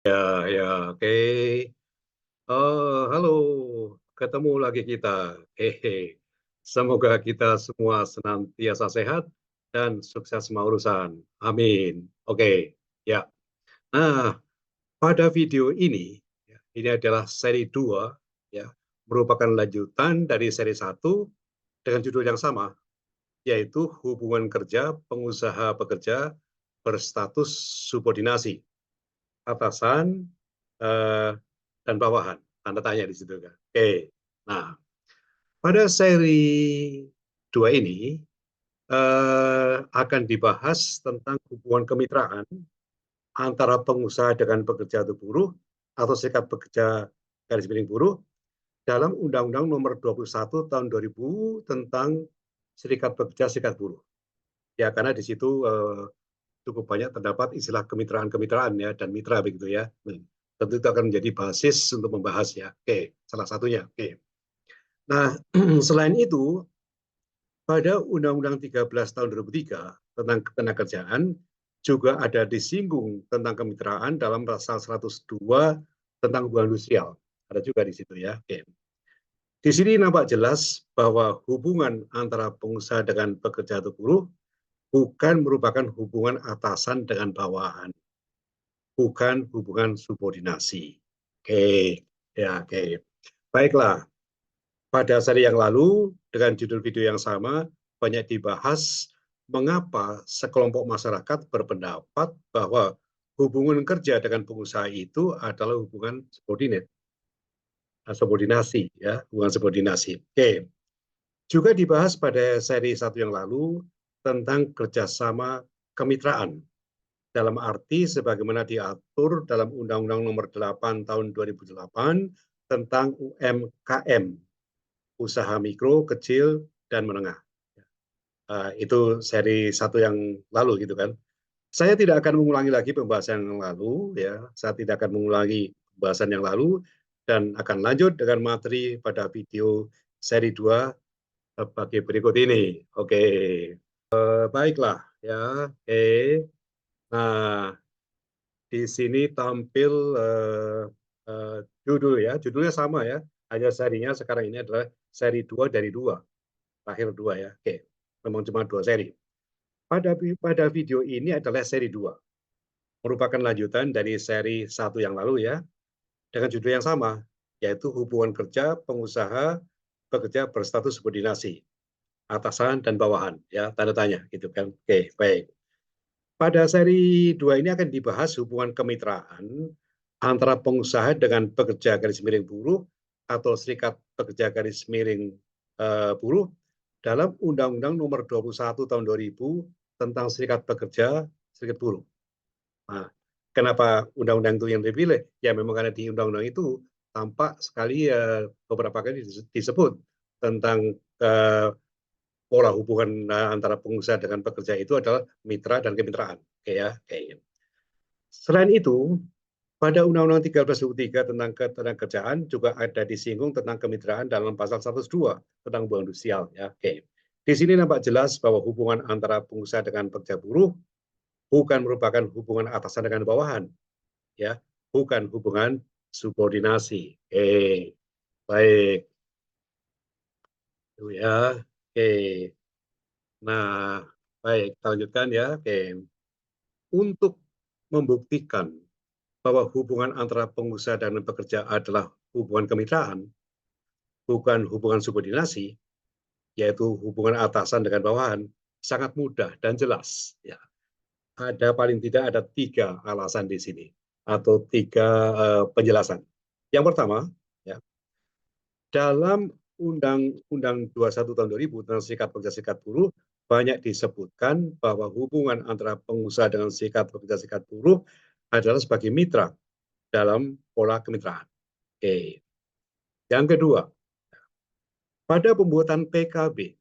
Ya, ya, oke. Halo, ketemu lagi kita. Hehe. Semoga kita semua senantiasa sehat dan sukses semua urusan. Amin. Oke, ya. Nah, pada video ini, ya, ini adalah seri 2, ya, merupakan lanjutan dari seri 1 dengan judul yang sama, yaitu hubungan kerja pengusaha pekerja berstatus subordinasi, atasan, eh, dan bawahan. Tanda tanya di situ kan. Oke. Nah, pada seri 2 ini akan dibahas tentang hubungan kemitraan antara pengusaha dengan pekerja atau buruh atau serikat pekerja garis miring buruh dalam Undang-Undang Nomor 21 Tahun 2000 tentang serikat pekerja serikat buruh. Ya, karena di situ cukup banyak terdapat istilah kemitraan-kemitraan ya dan mitra begitu ya. Tentu itu akan menjadi basis untuk membahas ya. Oke, salah satunya. Oke. Nah, selain itu, pada Undang-Undang 13 tahun 2003 tentang ketenagakerjaan juga ada disinggung tentang kemitraan dalam pasal 102 tentang hubungan industrial. Ada juga di situ ya. Oke. Di sini nampak jelas bahwa hubungan antara pengusaha dengan pekerja atau buruh bukan merupakan hubungan atasan dengan bawahan, bukan hubungan subordinasi. Oke, ya oke. Baiklah, pada seri yang lalu dengan judul video yang sama banyak dibahas mengapa sekelompok masyarakat berpendapat bahwa hubungan kerja dengan pengusaha itu adalah hubungan subordinasi ya, hubungan subordinasi. Oke. Juga dibahas pada seri 1 yang lalu tentang kerjasama kemitraan dalam arti sebagaimana diatur dalam Undang-Undang Nomor 8 Tahun 2008 tentang UMKM, usaha mikro, kecil, dan menengah. Itu seri 1 yang lalu gitu kan. Saya tidak akan mengulangi lagi pembahasan yang lalu ya. Saya tidak akan mengulangi pembahasan yang lalu dan akan lanjut dengan materi pada video seri 2 sebagai berikut ini. Oke. Baiklah ya. Oke. Nah, di sini tampil judul ya. Judulnya sama ya. Hanya serinya sekarang ini adalah seri 2 dari 2. Terakhir 2 ya. Oke. Memang cuma 2 seri. Pada video ini adalah seri 2. Merupakan lanjutan dari seri 1 yang lalu ya. Dengan judul yang sama. Yaitu hubungan kerja pengusaha pekerja berstatus subordinasi. Atasan dan bawahan. Ya, tanda tanya gitu kan. Oke, baik. Pada seri 2 ini akan dibahas hubungan kemitraan antara pengusaha dengan pekerja garis miring buruh atau serikat pekerja garis miring buruh dalam Undang-Undang Nomor 21 Tahun 2000 tentang serikat pekerja serikat buruh. Nah, kenapa undang-undang itu yang dipilih? Ya memang karena di undang-undang itu tampak sekali beberapa kali disebut tentang pola hubungan antara pengusaha dengan pekerja itu adalah mitra dan kemitraan. Oke ya, kayaknya. Selain itu, pada Undang-Undang 1323 tentang ketenagakerjaan juga ada disinggung tentang kemitraan dalam pasal 102 tentang hubungan industrial. Ya, oke. Di sini nampak jelas bahwa hubungan antara pengusaha dengan pekerja buruh bukan merupakan hubungan atasan dengan bawahan, ya, bukan hubungan subordinasi. Oke, baik. Itu ya, oke. Nah, baik, kita lanjutkan ya. Oke. Untuk membuktikan bahwa hubungan antara pengusaha dan pekerja adalah hubungan kemitraan, bukan hubungan subordinasi, yaitu hubungan atasan dengan bawahan, sangat mudah dan jelas. Ya. Ada paling tidak ada 3 alasan di sini atau 3 penjelasan. Yang pertama, ya, dalam Undang-Undang 21 tahun 2000 tentang serikat pekerja serikat buruh banyak disebutkan bahwa hubungan antara pengusaha dengan serikat pekerja serikat buruh adalah sebagai mitra dalam pola kemitraan. Oke. Yang kedua, pada pembuatan PKB,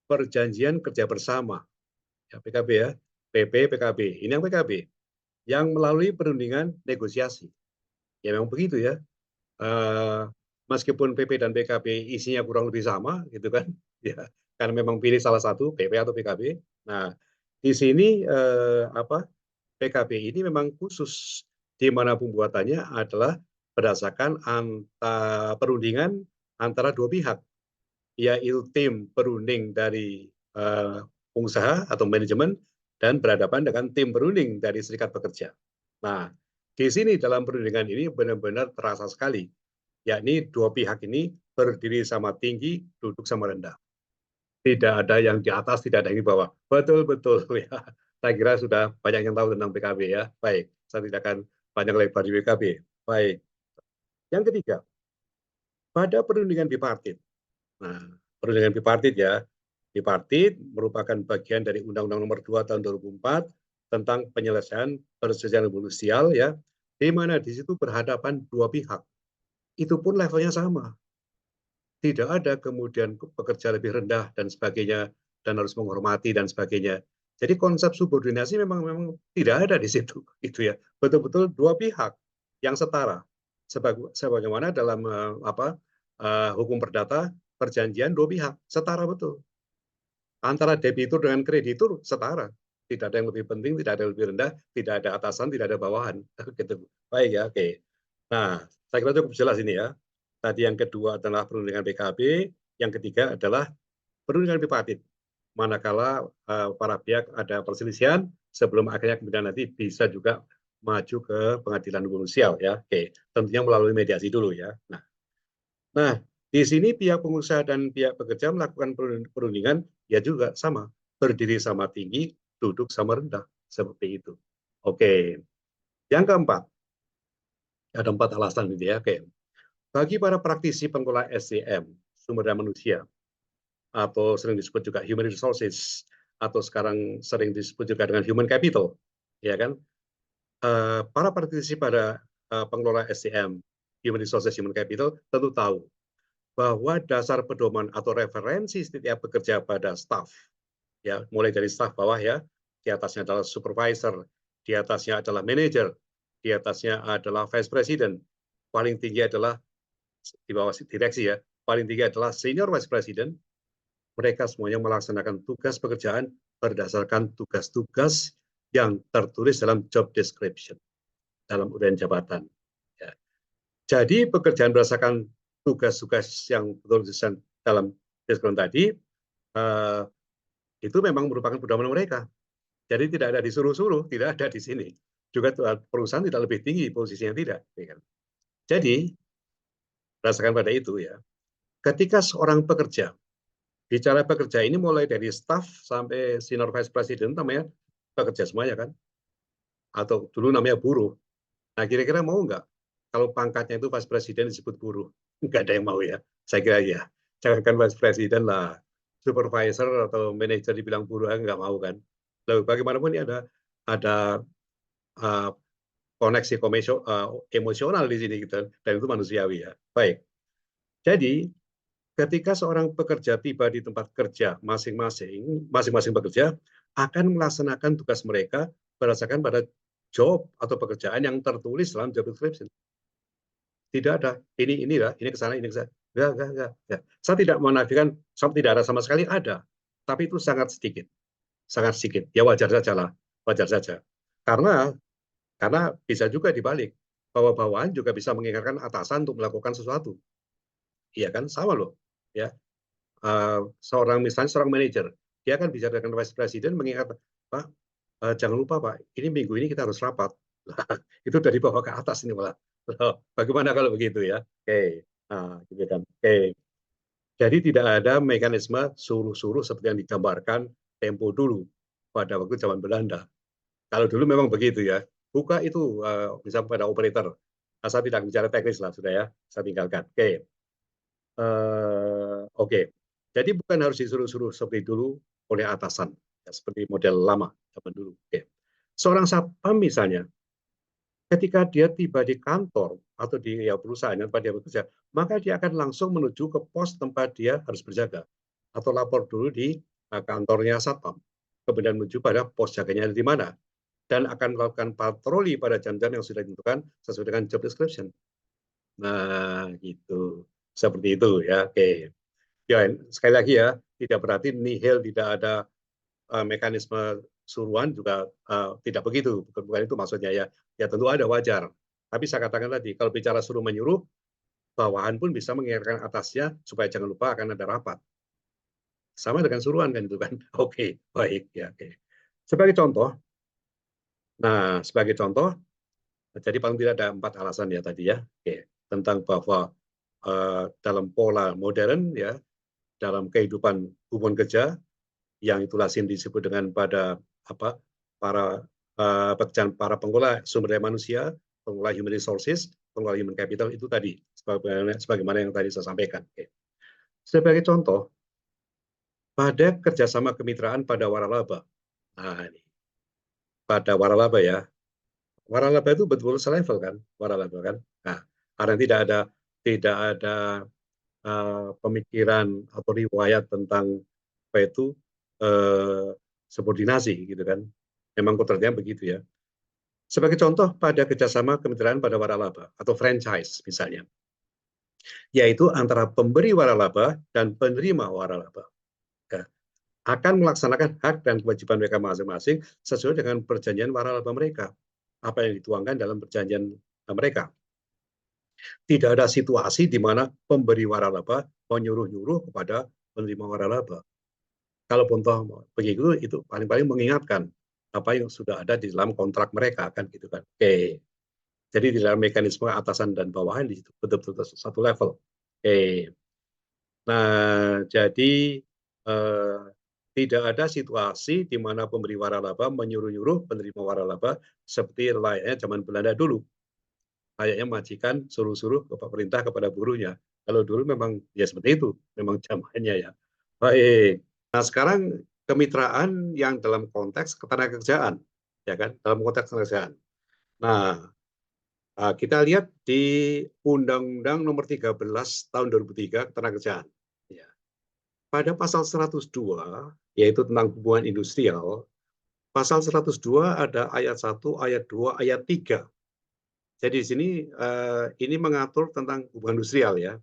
perjanjian kerja bersama, ya PKB ya, PP, PKB, ini yang PKB, yang melalui perundingan negosiasi. Ya memang begitu ya. Meskipun PP dan PKB isinya kurang lebih sama, gitu kan, ya, karena memang pilih salah satu PP atau PKB. Nah, di sini PKB ini memang khusus di mana pembuatannya adalah berdasarkan perundingan antara dua pihak, yaitu tim perunding dari pengusaha atau manajemen dan berhadapan dengan tim perunding dari serikat pekerja. Nah, di sini dalam perundingan ini benar-benar terasa sekali, yakni dua pihak ini berdiri sama tinggi, duduk sama rendah. Tidak ada yang di atas, tidak ada yang di bawah. Betul-betul ya. Saya kira sudah banyak yang tahu tentang PKB ya. Baik, saya tidak akan banyak lebar di PKB. Baik. Yang ketiga, pada perundingan bipartit. Nah, perundingan bipartit ya. Bipartit merupakan bagian dari Undang-Undang Nomor 2 Tahun 2004 tentang penyelesaian perselisihan sosial ya, di mana di situ berhadapan dua pihak. Itu pun levelnya sama. Tidak ada kemudian pekerja lebih rendah dan sebagainya dan harus menghormati dan sebagainya. Jadi konsep subordinasi memang tidak ada di situ, gitu ya. Betul-betul dua pihak yang setara. Sebagaimana dalam hukum perdata perjanjian dua pihak setara betul. Antara debitur dengan kreditur setara. Tidak ada yang lebih penting, tidak ada yang lebih rendah, tidak ada atasan, tidak ada bawahan. Gitu. Baik ya, oke. Nah, saya kira cukup jelas ini ya. Tadi yang kedua adalah perundingan PKB, yang ketiga adalah perundingan bipartit. Manakala para pihak ada perselisihan, sebelum akhirnya kemudian nanti bisa juga maju ke pengadilan umum sosial ya. Oke, tentunya melalui mediasi dulu ya. Nah, di sini pihak pengusaha dan pihak pekerja melakukan perundingan ya juga sama, berdiri sama tinggi, duduk sama rendah, seperti itu. Oke, yang keempat, ada 4 alasan gitu ya. Oke, bagi para praktisi pengelola SDM, sumber daya manusia, atau sering disebut juga human resources, atau sekarang sering disebut juga dengan human capital, ya kan? Para praktisi pada pengelola SDM, human resources, human capital, tentu tahu bahwa dasar pedoman atau referensi setiap bekerja pada staff, ya, mulai dari staff bawah ya, di atasnya adalah supervisor, di atasnya adalah manager, di atasnya adalah vice president, paling tinggi adalah di bawah direksi ya, paling tinggi adalah senior vice president. Mereka semuanya melaksanakan tugas pekerjaan berdasarkan tugas-tugas yang tertulis dalam job description, dalam uraian jabatan. Ya. Jadi pekerjaan berdasarkan tugas-tugas yang tertulis dalam description tadi, itu memang merupakan pedoman mereka. Jadi tidak ada disuruh-suruh, tidak ada di sini. Juga perusahaan tidak lebih tinggi posisinya, tidak. Jadi berdasarkan pada itu ya, ketika seorang pekerja, bicara pekerja ini mulai dari staff sampai senior vice president namanya pekerja semuanya kan, atau dulu namanya buruh. Nah kira-kira mau nggak kalau pangkatnya itu vice president disebut buruh? Nggak ada yang mau ya, saya kira ya. Jangankan vice president lah, supervisor atau manajer dibilang buruh nggak mau kan. Lalu bagaimanapun ini ada koneksi emosional di sini gitu, dan itu manusiawi ya. Baik. Jadi ketika seorang pekerja tiba di tempat kerja masing-masing pekerja akan melaksanakan tugas mereka berdasarkan pada job atau pekerjaan yang tertulis dalam job description. Tidak ada ini ke sana, ini ke sana. Enggak. Ya. Saya tidak menafikan tidak ada sama sekali, ada. Tapi itu sangat sedikit. Sangat sedikit. Ya wajar saja lah. Wajar saja. Karena bisa juga dibalik. Bahwa bawahan juga bisa mengingatkan atasan untuk melakukan sesuatu. Iya kan? Sama loh. Ya. Misalnya seorang manajer, dia kan bicara dengan vice president mengingat, Pak, jangan lupa Pak, ini minggu ini kita harus rapat. Itu dari bawah ke atas ini malah. Bagaimana kalau begitu ya? Oke, nah, gitu kan. Oke, jadi tidak ada mekanisme suruh-suruh seperti yang digambarkan Tempo dulu pada waktu zaman Belanda. Kalau dulu memang begitu ya. Buka itu misalnya pada operator. Saya tidak bicara teknis lah sudah ya. Saya tinggalkan. Oke. Oke. Jadi bukan harus disuruh-suruh seperti dulu oleh atasan. Ya, seperti model lama zaman dulu. Oke. Seorang satpam misalnya, ketika dia tiba di kantor atau di perusahaan tempat dia bekerja, maka dia akan langsung menuju ke pos tempat dia harus berjaga atau lapor dulu di kantornya satpam, kemudian menuju pada pos jaganya di mana, dan akan melakukan patroli pada jam-jam yang sudah ditentukan sesuai dengan job description. Nah, gitu, seperti itu ya. Oke, ya sekali lagi ya, tidak berarti nihil tidak ada mekanisme suruhan juga tidak begitu, bukan itu maksudnya ya. Ya tentu ada wajar. Tapi saya katakan tadi, kalau bicara suruh menyuruh, bawahan pun bisa mengingatkan atasnya supaya jangan lupa akan ada rapat. Sama dengan suruhan kan itu kan. Oke, baik ya. Oke. Sebagai contoh, sebagai contoh, jadi paling tidak ada 4 alasan ya tadi ya. Oke, tentang bahwa dalam pola modern ya, dalam kehidupan hubungan kerja yang itu lazim disebut dengan pada apa para pekerjaan para pengelola sumber daya manusia, pengelola human resources, pengelola human capital itu tadi sebagaimana yang tadi saya sampaikan. Oke. Sebagai contoh, pada kerjasama kemitraan pada waralaba. Nah, ini pada waralaba ya. Waralaba itu betul selevel kan, waralaba kan. Nah, karena tidak ada pemikiran atau riwayat tentang apa itu subordinasi gitu kan. Memang kontraknya begitu ya. Sebagai contoh pada kerjasama kemitraan pada waralaba atau franchise misalnya, yaitu antara pemberi waralaba dan penerima waralaba. Ya, akan melaksanakan hak dan kewajiban mereka masing-masing sesuai dengan perjanjian waralaba mereka. Apa yang dituangkan dalam perjanjian mereka. Tidak ada situasi di mana pemberi waralaba menyuruh-nyuruh kepada penerima waralaba. Kalau contoh begitu, itu paling-paling mengingatkan apa yang sudah ada di dalam kontrak mereka kan gitu kan. Oke. Jadi di dalam mekanisme atasan dan bawahan di situ betul-betul satu level. Oke. Nah, jadi eh, tidak ada situasi di mana pemberi waralaba menyuruh-nyuruh penerima waralaba seperti layaknya zaman Belanda dulu. Layaknya majikan suruh-suruh ke perintah kepada buruhnya. Kalau dulu memang ya seperti itu, memang zamannya ya. Baik. Nah, sekarang kemitraan yang dalam konteks ketenagakerjaan, ya kan? Dalam konteks ketenagakerjaan. Nah, kita lihat di Undang-Undang Nomor 13 Tahun 2003 Ketenagakerjaan. Ya. Pada pasal 102, yaitu tentang hubungan industrial, pasal 102 ada ayat 1, ayat 2, ayat 3. Jadi di sini ini mengatur tentang hubungan industrial ya.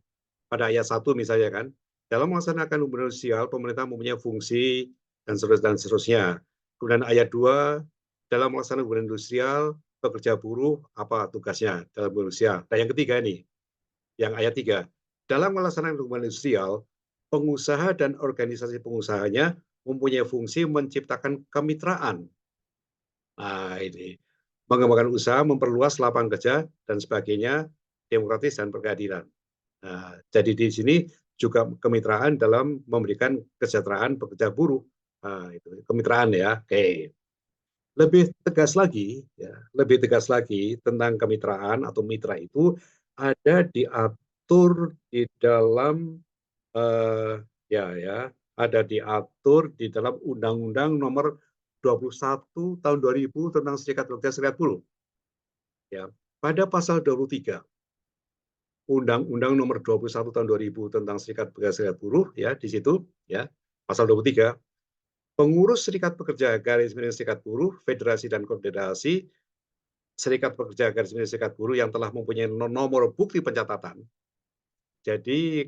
Pada ayat 1 misalnya kan, dalam melaksanakan hubungan industrial, pemerintah mempunyai fungsi dan seterusnya. Kemudian ayat 2, dalam melaksanakan hubungan industrial, pekerja buruh apa tugasnya dalam hubungan industrial. Dan yang ketiga ini, yang ayat 3, dalam melaksanakan hubungan industrial, pengusaha dan organisasi pengusahanya mempunyai fungsi menciptakan kemitraan. Nah, ini mengembangkan usaha, memperluas lapangan kerja dan sebagainya, demokratis dan berkeadilan. Nah, jadi di sini juga kemitraan dalam memberikan kesejahteraan pekerja buruh. Nah, itu kemitraan ya. Oke. Lebih tegas lagi, ya, lebih tegas lagi tentang kemitraan atau mitra itu ada diatur di dalam ya, ada diatur di dalam Undang-Undang Nomor 21 Tahun 2000 tentang Serikat Pekerja Serikat Buruh. Ya, pada pasal 23 Undang-Undang Nomor 21 Tahun 2000 tentang Serikat Pekerja Serikat Buruh ya di situ ya pasal 23 pengurus serikat pekerja garis miring serikat buruh federasi dan konfederasi serikat pekerja garis miring serikat buruh yang telah mempunyai nomor bukti pencatatan. Jadi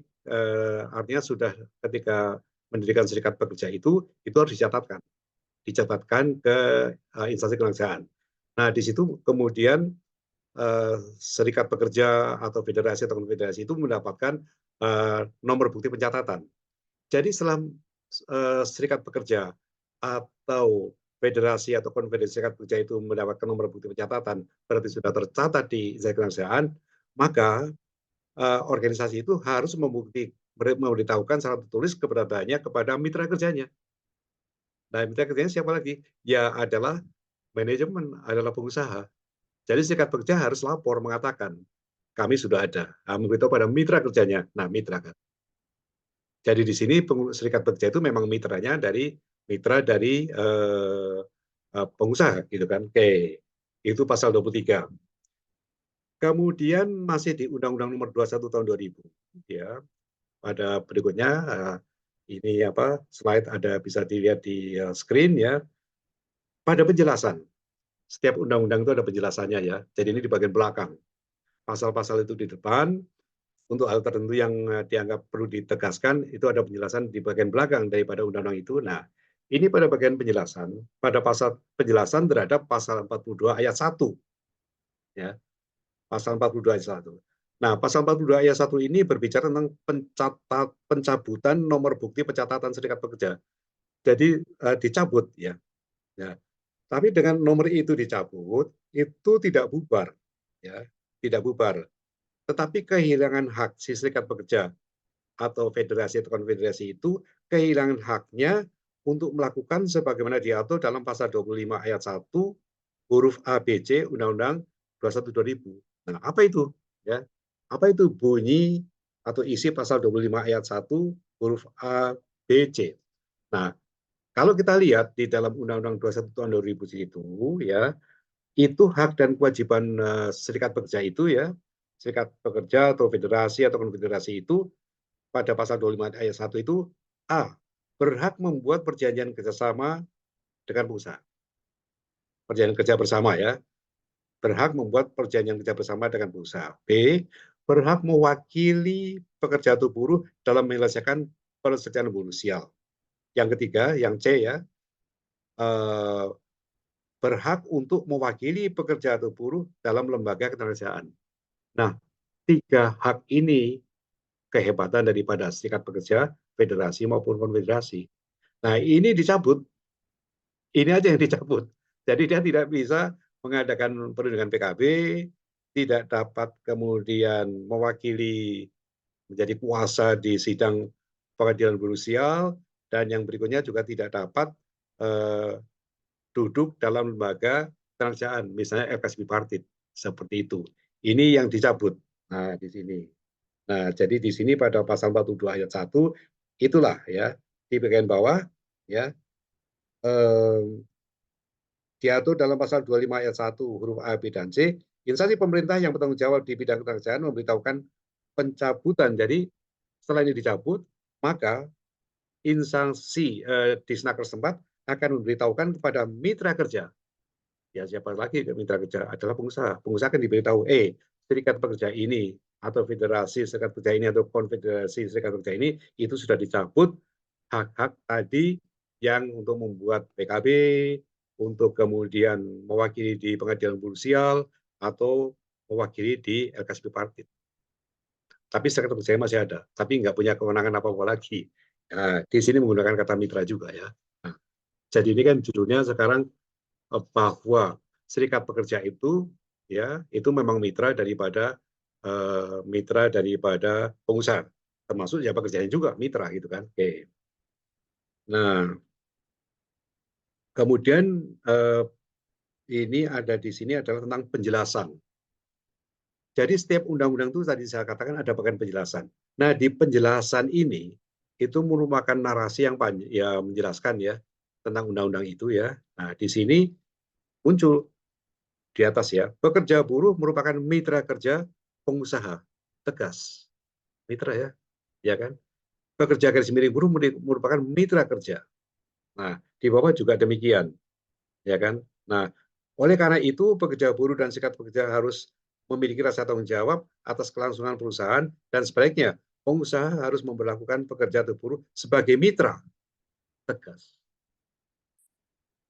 artinya sudah ketika mendirikan serikat pekerja itu harus dicatatkan ke instansi kenegaraan. Nah di situ kemudian serikat pekerja atau federasi atau konfederasi itu mendapatkan nomor bukti pencatatan. Jadi setelah serikat pekerja atau federasi atau konfederasi serikat pekerja itu mendapatkan nomor bukti pencatatan, berarti sudah tercatat di instansi kenegaraan, maka organisasi itu harus memberitahukan secara tertulis keberadaannya kepada mitra kerjanya. Nah, mitra kerjanya siapa lagi? Ya adalah manajemen, adalah pengusaha. Jadi serikat pekerja harus lapor mengatakan kami sudah ada, memberitahu pada mitra kerjanya. Nah, mitra kan. Jadi di sini serikat pekerja itu memang mitra dari pengusaha gitu kan. Oke. Itu pasal 23. Kemudian masih di Undang-Undang Nomor 21 Tahun 2000 ya. Pada berikutnya ini apa slide ada bisa dilihat di screen ya. Pada penjelasan, setiap undang-undang itu ada penjelasannya ya. Jadi ini di bagian belakang. Pasal-pasal itu di depan, untuk hal tertentu yang dianggap perlu ditegaskan, itu ada penjelasan di bagian belakang daripada undang-undang itu. Nah, Ini pada bagian penjelasan, pada pasal penjelasan terhadap pasal 42 ayat 1. Ya, pasal 42 ayat 1. Nah, pasal 42 ayat 1 ini berbicara tentang pencabutan nomor bukti pencatatan serikat pekerja. Jadi dicabut ya. Ya. Tapi dengan nomor itu dicabut, itu tidak bubar, ya, tidak bubar. Tetapi kehilangan hak si serikat pekerja atau federasi atau konfederasi itu kehilangan haknya untuk melakukan sebagaimana diatur dalam pasal 25 ayat 1 huruf A B C Undang-Undang 21 2000. Nah, apa itu? Ya. Apa itu bunyi atau isi pasal 25 ayat 1 huruf A B C? Nah, kalau kita lihat di dalam Undang-Undang 21 tahun 2000 itu ya, itu hak dan kewajiban serikat pekerja itu ya, serikat pekerja atau federasi atau konfederasi itu pada pasal 25 ayat 1 itu A, berhak membuat perjanjian kerjasama dengan pengusaha. Perjanjian kerja bersama ya, berhak membuat perjanjian kerja bersama dengan pengusaha. B, berhak mewakili pekerja atau buruh dalam menyelesaikan persetujuan buruh sial. Yang ketiga, yang C ya, berhak untuk mewakili pekerja atau buruh dalam lembaga ketenagakerjaan. Nah, tiga hak ini kehebatan daripada serikat pekerja, federasi maupun konfederasi. Nah, ini dicabut. Ini aja yang dicabut. Jadi dia tidak bisa mengadakan perundingan PKB, tidak dapat kemudian mewakili menjadi kuasa di sidang pengadilan buruh sial, dan yang berikutnya juga tidak dapat duduk dalam lembaga ketenagakerjaan, misalnya FKS bipartit, seperti itu. Ini yang dicabut. Nah, di sini. Nah, jadi di sini pada pasal 42 ayat 1 itulah ya, di bagian bawah ya, eh, diatur dalam pasal 25 ayat 1 huruf A, B, dan C, instansi pemerintah yang bertanggung jawab di bidang ketenagakerjaan memberitahukan pencabutan. Jadi setelah ini dicabut, maka instansi di Disnaker setempat akan memberitahukan kepada mitra kerja. Ya siapa lagi mitra kerja adalah pengusaha. Pengusaha akan diberitahu, serikat pekerja ini atau federasi serikat pekerja ini atau konfederasi serikat pekerja ini itu sudah dicabut hak-hak tadi yang untuk membuat PKB, untuk kemudian mewakili di pengadilan buruh sial atau mewakili di LKSP Partit. Tapi serikat pekerja masih ada, tapi nggak punya kewenangan apa-apa lagi. Nah, di sini menggunakan kata mitra juga ya. Nah, jadi ini kan judulnya sekarang bahwa serikat pekerja itu ya itu memang mitra daripada pengusaha, termasuk ya pekerjanya juga mitra gitu kan. Oke. Nah, kemudian ini ada di sini adalah tentang penjelasan. Jadi setiap undang-undang itu tadi saya katakan ada bagian penjelasan. Nah, di penjelasan ini itu merupakan narasi yang panjang ya, menjelaskan ya tentang undang-undang itu ya. Nah, di sini muncul di atas ya, pekerja buruh merupakan mitra kerja pengusaha. Tegas. Mitra ya, ya kan? Pekerja garis miring buruh merupakan mitra kerja. Nah, di bawah juga demikian, ya kan? Nah, oleh karena itu pekerja buruh dan serikat pekerja harus memiliki rasa tanggung jawab atas kelangsungan perusahaan, dan sebaliknya pengusaha harus memperlakukan pekerja atau buruh sebagai mitra. Tegas.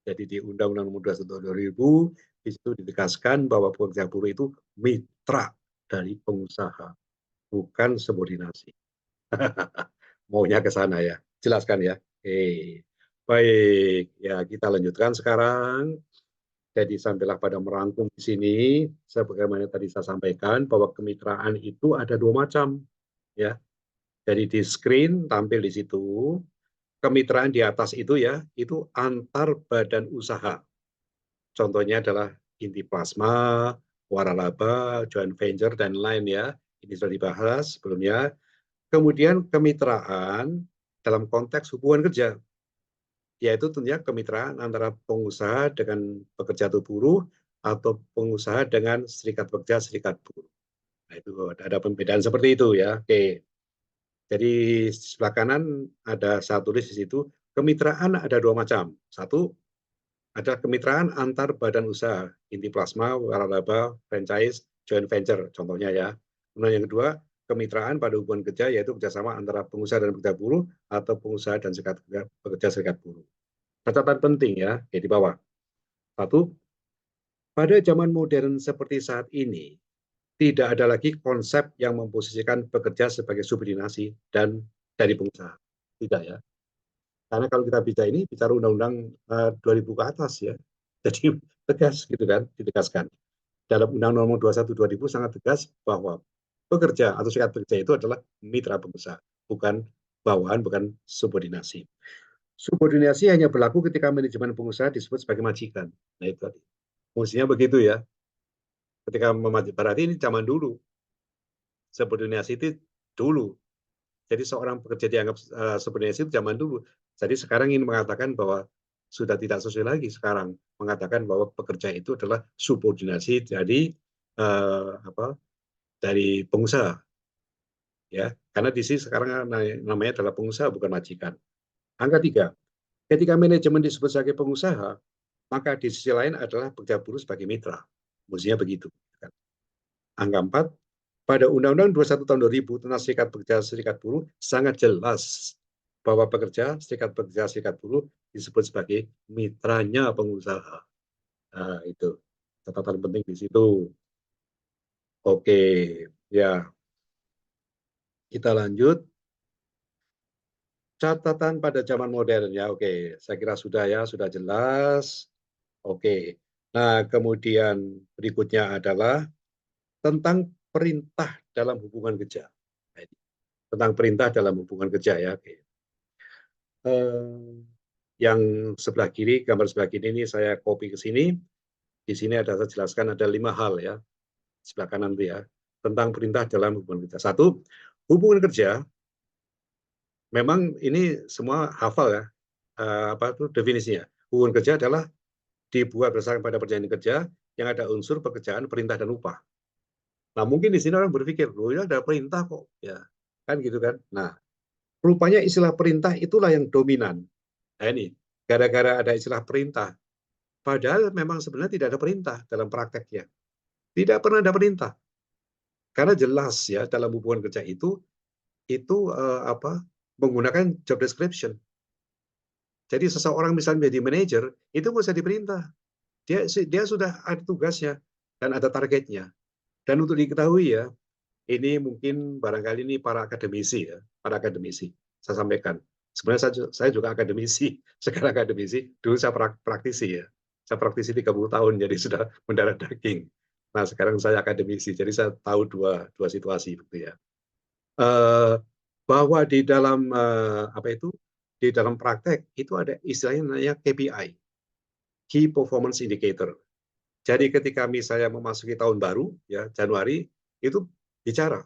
Jadi di Undang-Undang Nomor 21 Tahun 2000 di situ ditegaskan bahwa pekerja buruh itu mitra dari pengusaha, bukan subordinasi. Maunya ke sana ya. Jelaskan ya. Baik, ya kita lanjutkan sekarang. Jadi sampailah pada merangkum di sini, sebagaimana tadi saya sampaikan bahwa kemitraan itu ada dua macam, ya. Jadi di screen tampil di situ, kemitraan di atas itu ya, itu antar badan usaha. Contohnya adalah Inti Plasma, Waralaba, joint venture, dan lain ya. Ini sudah dibahas sebelumnya. Kemudian kemitraan dalam konteks hubungan kerja, yaitu tentunya kemitraan antara pengusaha dengan pekerja atau buruh, atau pengusaha dengan serikat pekerja, serikat buruh. Nah, itu ada pembedaan seperti itu ya. Oke. Jadi sebelah kanan ada saya tulis di situ, kemitraan ada dua macam. Satu, ada kemitraan antar badan usaha, Inti Plasma, Waralaba, franchise, joint venture, contohnya ya. Kemudian yang kedua, kemitraan pada hubungan kerja, yaitu kerjasama antara pengusaha dan pekerja buruh, atau pengusaha dan serikat pekerja serikat buruh. Catatan penting ya, di bawah. Satu, pada zaman modern seperti saat ini, tidak ada lagi konsep yang memposisikan pekerja sebagai subordinasi dan dari pengusaha. Tidak ya. Karena kalau kita bicara undang-undang 2000 ke atas ya. Jadi tegas gitu kan, ditegaskan. Dalam Undang-Undang Nomor 21 2000 sangat tegas bahwa pekerja atau serikat pekerja itu adalah mitra pengusaha, bukan bawahan, bukan subordinasi. Subordinasi hanya berlaku ketika manajemen pengusaha disebut sebagai majikan. Nah itu tadi. Fungsinya begitu ya. Ketika berarti ini zaman dulu. Subordinasi itu dulu. Jadi seorang pekerja dianggap subordinasi itu zaman dulu. Jadi sekarang ingin mengatakan bahwa sudah tidak sesuai lagi sekarang mengatakan bahwa pekerja itu adalah subordinasi dari pengusaha ya, karena di sini sekarang namanya adalah pengusaha bukan majikan. Angka 3, ketika manajemen disebut sebagai pengusaha, maka di sisi lain adalah pekerja buruh sebagai mitra. Mestinya begitu. Angka 4, pada Undang-Undang 21 tahun 2000 tentang serikat pekerja serikat buruh sangat jelas bahwa serikat pekerja serikat buruh disebut sebagai mitranya pengusaha. Nah, itu catatan penting di situ. Oke, ya kita lanjut. Catatan pada zaman modern ya, oke, saya kira sudah ya, sudah jelas. Oke, nah kemudian berikutnya adalah tentang perintah dalam hubungan kerja. Tentang perintah dalam hubungan kerja ya. Oke. Yang sebelah kiri, gambar sebelah kiri ini saya copy ke sini. Di sini ada saya jelaskan ada 5 hal ya, sebelah kanan itu ya, tentang perintah dalam hubungan kerja. Satu, hubungan kerja. Memang ini semua hafal ya, apa itu definisinya. Hubungan kerja adalah dibuat berdasarkan pada perjanjian kerja yang ada unsur pekerjaan, perintah dan upah. Nah, mungkin di sini orang berpikir, loh ya ada perintah kok, ya kan gitu kan. Nah, rupanya istilah perintah itulah yang dominan. Nah ini, gara-gara ada istilah perintah, padahal memang sebenarnya tidak ada perintah dalam prakteknya. Tidak pernah ada perintah. Karena jelas ya dalam hubungan kerja itu menggunakan job description. Jadi seseorang misalnya menjadi manajer, itu nggak usah diperintah. Dia sudah ada tugasnya dan ada targetnya. Dan untuk diketahui ya, ini mungkin barangkali ini para akademisi ya, para akademisi. Saya sampaikan. Sebenarnya saya juga akademisi, sekarang akademisi. Dulu saya praktisi ya. Saya praktisi 30 tahun, jadi sudah mendarah daging. Nah, sekarang saya akademisi, jadi saya tahu dua situasi gitu ya. Bahwa di dalam di dalam praktek itu ada istilahnya namanya KPI, Key Performance Indicator. Jadi ketika misalnya memasuki tahun baru, ya Januari, itu bicara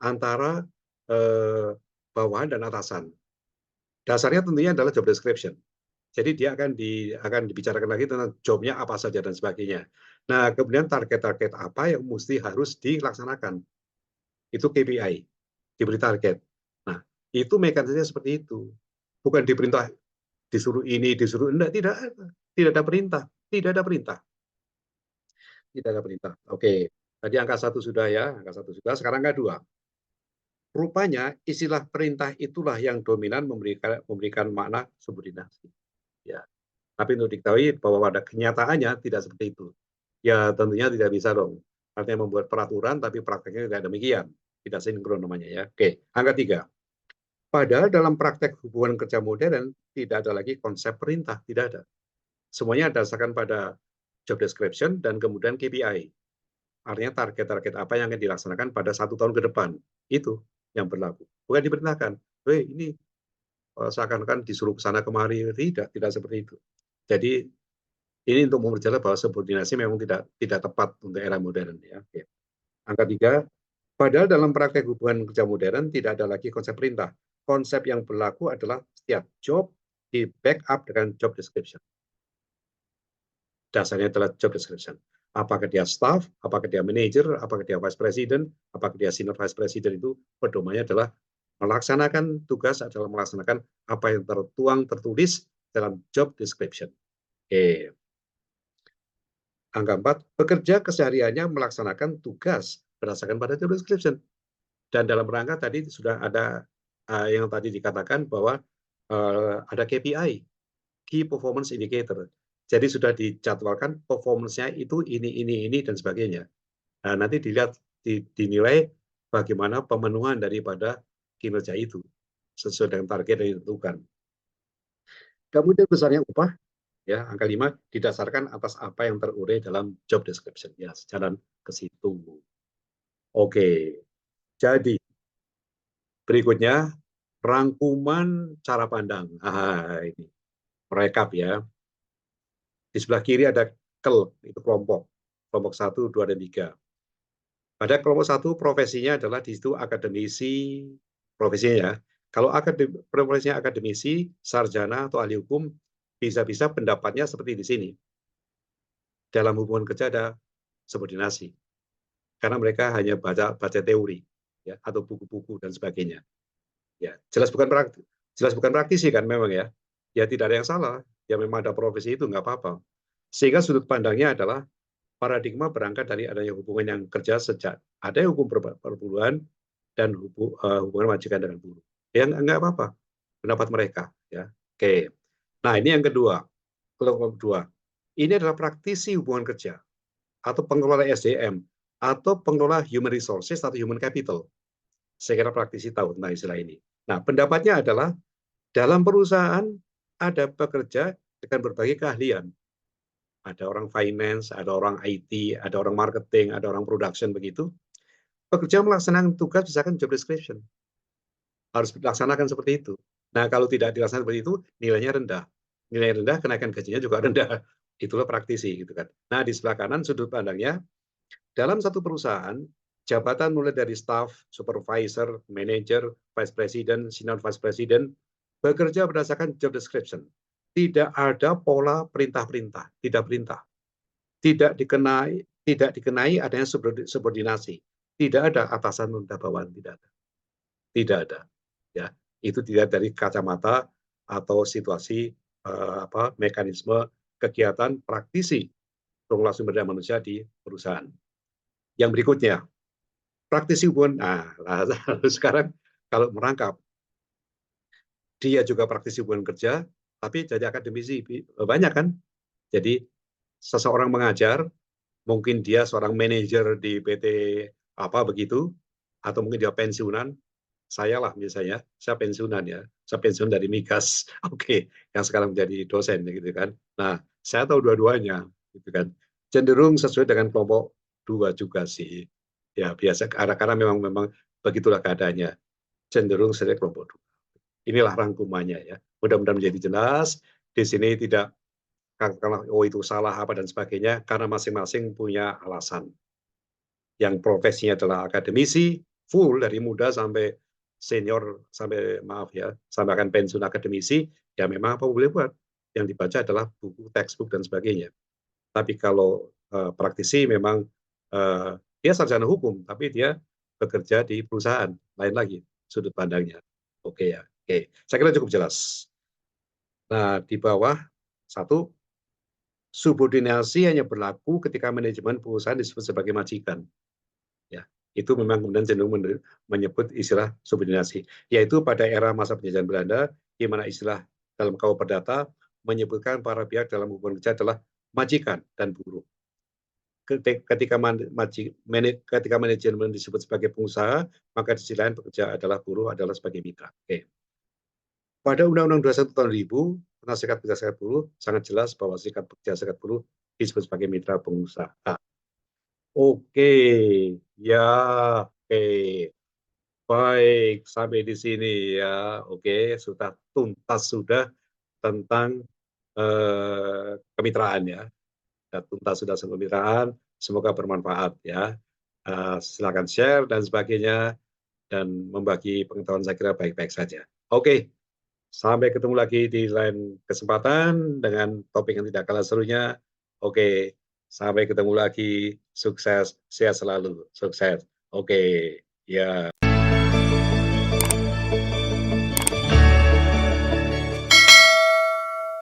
antara bawahan dan atasan. Dasarnya tentunya adalah job description. Jadi dia akan dibicarakan lagi tentang jobnya apa saja dan sebagainya. Nah, kemudian target-target apa yang mesti harus dilaksanakan. Itu KPI, diberi target. Nah, itu mekanismenya seperti itu. Bukan diperintah, disuruh ini, disuruh enggak, tidak ada. Tidak ada perintah. Tidak ada perintah. Tidak ada perintah. Oke, tadi angka 1 sudah ya, angka 1 sudah. Sekarang angka 2. Rupanya istilah perintah itulah yang dominan memberikan makna subordinasi. Ya. Tapi untuk diketahui bahwa pada kenyataannya tidak seperti itu. Ya tentunya tidak bisa dong. Artinya membuat peraturan tapi prakteknya tidak demikian. Tidak sinkron namanya ya. Oke, angka 3. Padahal dalam praktek hubungan kerja modern tidak ada lagi konsep perintah, tidak ada. Semuanya berdasarkan pada job description dan kemudian KPI. Artinya target-target apa yang akan dilaksanakan pada 1 tahun ke depan. Itu yang berlaku. Bukan diperintahkan. Ini seakan-akan disuruh ke sana kemari. Tidak seperti itu. Jadi ini untuk memperjelas bahwa subordinasi memang tidak tepat untuk era modern. Ya. Oke. Angka 3, padahal dalam praktek hubungan kerja modern tidak ada lagi konsep perintah. Konsep yang berlaku adalah setiap job di backup dengan job description. Dasarnya adalah job description. Apakah dia staff, apakah dia manager, apakah dia vice president, apakah dia senior vice president, itu pedomannya adalah melaksanakan tugas adalah melaksanakan apa yang tertulis dalam job description. Oke. Angka 4, bekerja kesehariannya melaksanakan tugas berdasarkan pada job description. Dan dalam rangka tadi sudah ada yang tadi dikatakan bahwa ada KPI. key performance indicator. Jadi sudah dijadwalkan performance-nya itu ini, dan sebagainya. Nah, nanti dilihat, dinilai bagaimana pemenuhan daripada kinerja itu sesuai dengan target yang ditentukan. Kemudian besarnya upah, ya, angka 5 didasarkan atas apa yang terurai dalam job description. Ya, jalan ke situ. Oke, jadi berikutnya rangkuman cara pandang. Ini merekap ya. Di sebelah kiri ada KEL, itu kelompok 1, 2, dan 3. Pada kelompok 1 profesinya adalah di situ akademisi, profesinya ya. Kalau profesinya akademisi, sarjana atau ahli hukum, bisa-bisa pendapatnya seperti di sini. Dalam hubungan kerja ada subordinasi. Karena mereka hanya baca teori ya, atau buku-buku dan sebagainya. Ya, jelas bukan praktisi kan memang ya. Ya tidak ada yang salah. Ya memang ada profesi itu nggak apa-apa. Sehingga sudut pandangnya adalah paradigma berangkat dari adanya hubungan yang kerja sejak ada hukum perburuan dan hubungan majikan dengan buruh. Yang enggak apa-apa pendapat mereka ya. Oke. Nah, ini yang kedua. Kelompok kedua. Ini adalah praktisi hubungan kerja atau pengelola SDM atau pengelola human resources atau human capital. Saya kira praktisi tahu tentang istilah ini. Nah, pendapatnya adalah dalam perusahaan ada pekerja dengan berbagai keahlian. Ada orang finance, ada orang IT, ada orang marketing, ada orang production, begitu. Pekerja melaksanakan tugas misalkan job description. Harus dilaksanakan seperti itu. Nah, kalau tidak dilaksanakan seperti itu, nilainya rendah. Nilai rendah, kenaikan gajinya juga rendah. Itulah praktisi, gitu kan. Nah, di sebelah kanan sudut pandangnya, dalam satu perusahaan, jabatan mulai dari staff, supervisor, manager, vice president, senior vice president, bekerja berdasarkan job description. Tidak ada pola perintah-perintah, tidak perintah. Tidak dikenai adanya subordinasi. Tidak ada atasan minta bawahan, tidak ada. Tidak ada. Ya, itu dilihat dari kacamata atau situasi mekanisme kegiatan praktisi pengelola sumber daya manusia di perusahaan. Yang berikutnya, praktisi hubungan. Nah, sekarang kalau merangkap, dia juga praktisi hubungan kerja, tapi jadi akademisi banyak kan. Jadi seseorang mengajar, mungkin dia seorang manajer di PT apa begitu, atau mungkin dia pensiunan. Saya lah misalnya, saya pensiunan ya, saya pensiun dari Migas, oke, yang sekarang menjadi dosen gitu kan. Nah, saya tahu dua-duanya, gitu kan. Cenderung sesuai dengan kelompok 2 juga sih. Ya biasa, karena memang begitulah keadaannya. Cenderung sesuai kelompok 2. Inilah rangkumannya ya. Mudah-mudahan menjadi jelas. Di sini tidak katakanlah oh itu salah apa dan sebagainya, karena masing-masing punya alasan. Yang profesinya adalah akademisi, full dari muda sampai senior, sampai maaf ya, sampai akan pensiun akademisi, ya memang apa boleh buat. Yang dibaca adalah buku, textbook dan sebagainya. Tapi kalau praktisi memang dia sarjana hukum, tapi dia bekerja di perusahaan, lain lagi sudut pandangnya. Oke ya, oke. Saya kira cukup jelas. Nah, di bawah satu, subordinasi hanya berlaku ketika manajemen perusahaan disebut sebagai majikan. Ya, itu memang kemudian cenderung menyebut istilah subordinasi, yaitu pada era masa penjajahan Belanda, di mana istilah dalam KUH Perdata menyebutkan para pihak dalam hubungan kerja adalah majikan dan buruh. Ketika manajemen disebut sebagai pengusaha, maka di sisi lain pekerja adalah buruh, adalah sebagai mitra. Oke. Pada Undang-Undang 21 tahun 2000, tentang serikat pekerja serikat buruh, sangat jelas bahwa serikat pekerja serikat buruh disebut sebagai mitra pengusaha. Oke, ya, oke. Baik, sampai di sini ya. Oke, sudah tuntas sudah tentang kemitraan ya. Sudah tuntas sudah kemitraan, semoga bermanfaat ya. Silakan share dan sebagainya dan membagi pengetahuan saya kira baik-baik saja. Oke, sampai ketemu lagi di lain kesempatan dengan topik yang tidak kalah serunya. Oke, sampai ketemu lagi. Sukses, sehat selalu. Sukses. Oke, ya.